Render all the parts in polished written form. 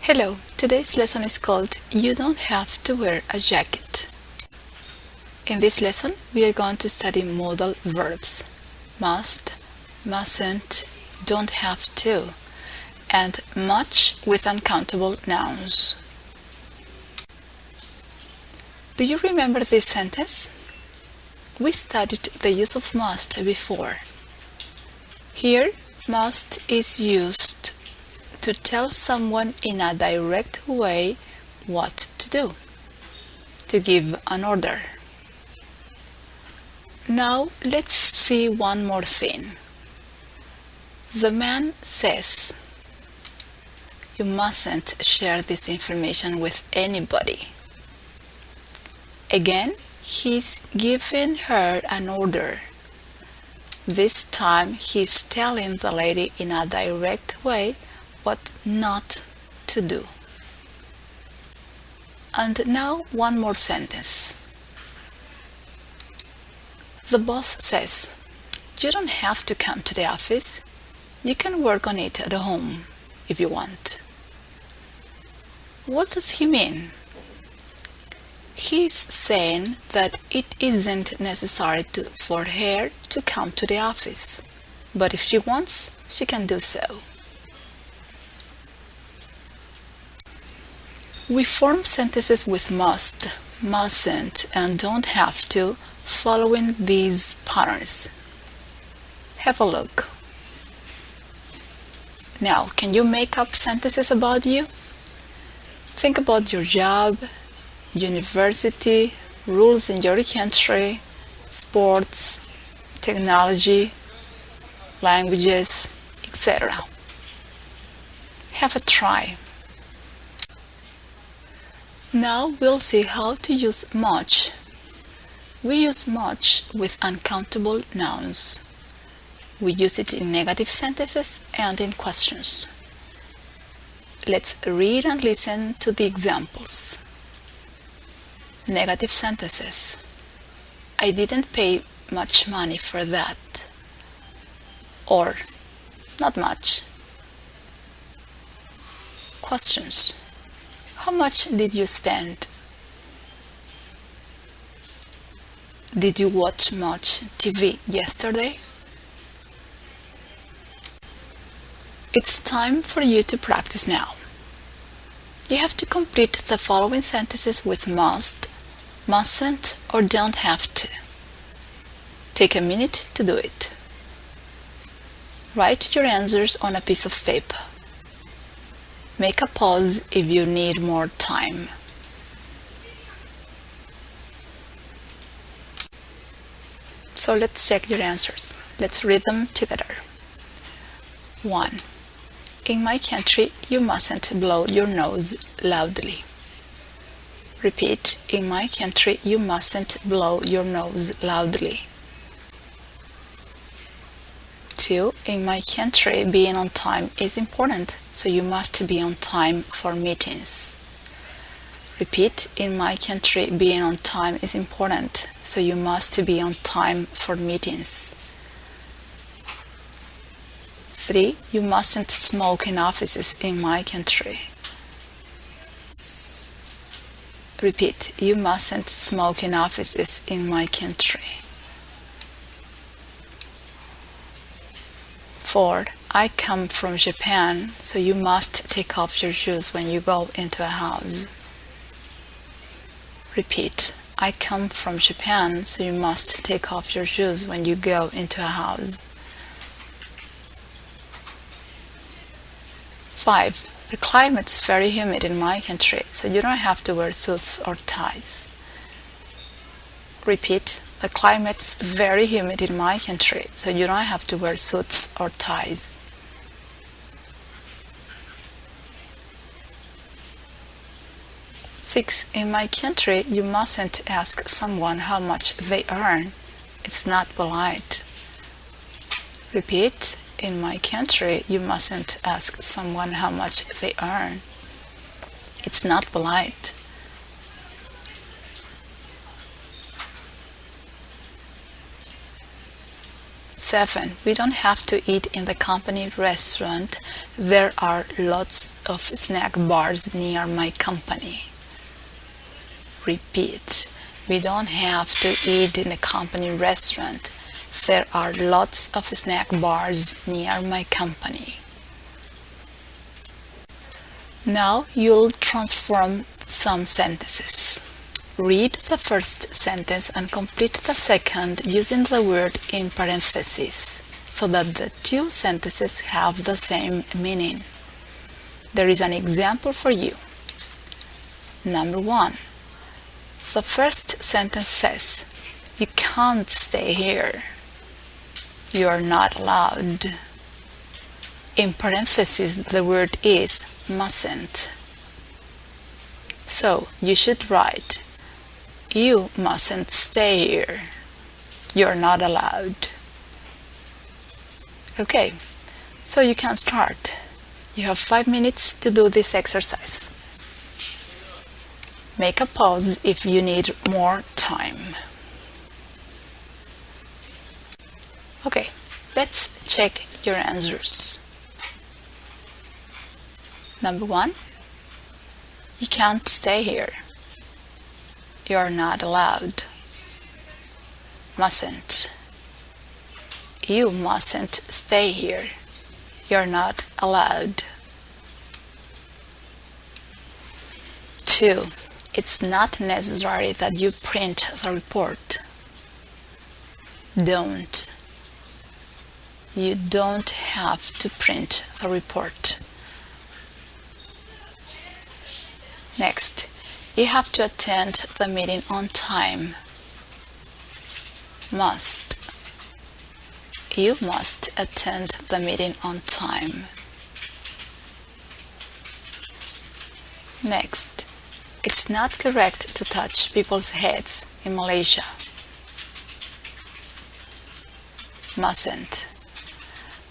Hello, today's lesson is called You Don't Have to Wear a Jacket. In this lesson, we are going to study modal verbs must, mustn't, don't have to, and much with uncountable nouns. Do you remember this sentence? We studied the use of must before. Here, must is used to tell someone in a direct way what to do, to give an order. Now let's see one more thing. The man says, "You mustn't share this information with anybody." Again, he's giving her an order. This time he's telling the lady in a direct way what not to do. And now one more sentence. The boss says, "You don't have to come to the office. You can work on it at home if you want." What does he mean? He's saying that it isn't necessary for her to come to the office, but if she wants, she can do so. We form sentences with must, mustn't, and don't have to following these patterns. Have a look. Now, can you make up sentences about you? Think about your job, university, rules in your country, sports, technology, languages, etc. Have a try. Now we'll see how to use much. We use much with uncountable nouns. We use it in negative sentences and in questions. Let's read and listen to the examples. Negative sentences. I didn't pay much money for that. Or, not much. Questions. How much did you spend? Did you watch much TV yesterday? It's time for you to practice now. You have to complete the following sentences with must, mustn't, or don't have to. Take a minute to do it. Write your answers on a piece of paper. Make a pause if you need more time. So let's check your answers. Let's read them together. 1. In my country, you mustn't blow your nose loudly. Repeat, in my country, you mustn't blow your nose loudly. 2. In my country, being on time is important, so you must be on time for meetings. Repeat, in my country, being on time is important, so you must be on time for meetings. 3. You mustn't smoke in offices in my country. Repeat, you mustn't smoke in offices in my country. 4. I come from Japan, so you must take off your shoes when you go into a house. Repeat, I come from Japan, so you must take off your shoes when you go into a house. 5. The climate's very humid in my country, so you don't have to wear suits or ties. Repeat, the climate's very humid in my country, so you don't have to wear suits or ties. 6. In my country, you mustn't ask someone how much they earn. It's not polite. Repeat, in my country, you mustn't ask someone how much they earn. It's not polite. 7. We don't have to eat in the company restaurant. There are lots of snack bars near my company. Repeat. We don't have to eat in the company restaurant. There are lots of snack bars near my company. Now you'll transform some sentences. Read the first sentence and complete the second using the word in parentheses so that the two sentences have the same meaning. There is an example for you. Number 1. The first sentence says, "You can't stay here. You are not allowed." In parentheses, the word is mustn't. So you should write, "You mustn't stay here. You're not allowed." Okay, so you can start. You have 5 minutes to do this exercise. Make a pause if you need more time. Okay, let's check your answers. Number 1. You can't stay here. You're not allowed. Mustn't. You mustn't stay here. You're not allowed. 2. It's not necessary that you print the report. Don't. You don't have to print the report. Next, you have to attend the meeting on time. Must. You must attend the meeting on time. Next, it's not correct to touch people's heads in Malaysia. Mustn't.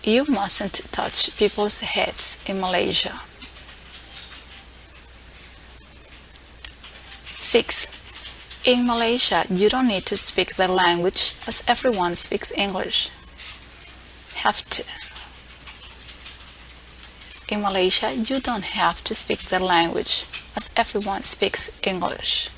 You mustn't touch people's heads in Malaysia. 6. In Malaysia, you don't need to speak their language as everyone speaks English. Have to. In Malaysia, you don't have to speak their language as everyone speaks English.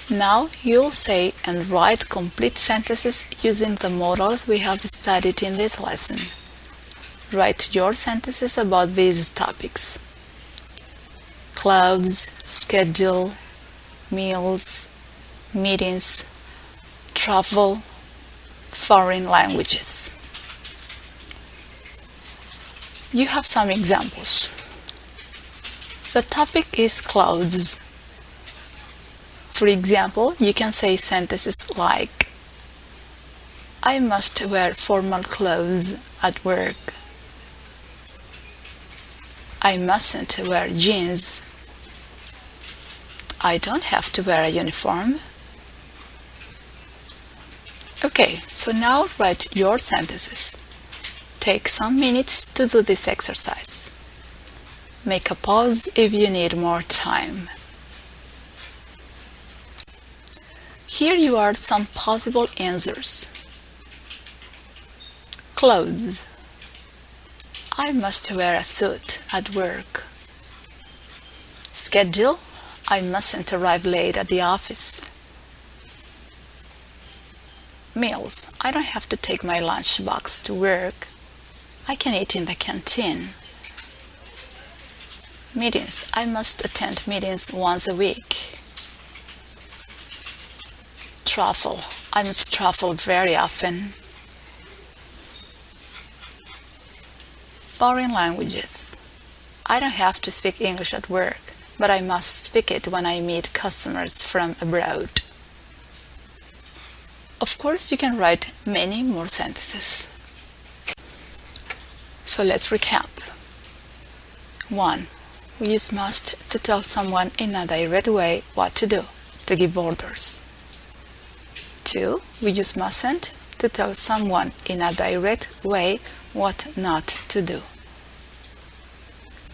Now you'll say and write complete sentences using the models we have studied in this lesson. Write your sentences about these topics: clothes, schedule, meals, meetings, travel, foreign languages. You have some examples. The topic is clothes. For example, you can say sentences like, "I must wear formal clothes at work." "I mustn't wear jeans." "I don't have to wear a uniform." Okay, so now write your sentences. Take some minutes to do this exercise. Make a pause if you need more time. Here you are some possible answers. Clothes. I must wear a suit at work. Schedule. I mustn't arrive late at the office. Meals. I don't have to take my lunch box to work. I can eat in the canteen. Meetings. I must attend meetings once a week. Travel. I must travel very often. Foreign languages. I don't have to speak English at work, but I must speak it when I meet customers from abroad. Of course, you can write many more sentences. So let's recap. 1. We use must to tell someone in a direct way what to do, to give orders. 2. We use mustn't to tell someone in a direct way what not to do.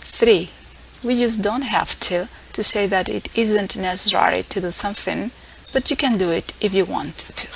3. We use don't have to say that it isn't necessary to do something, but you can do it if you want to.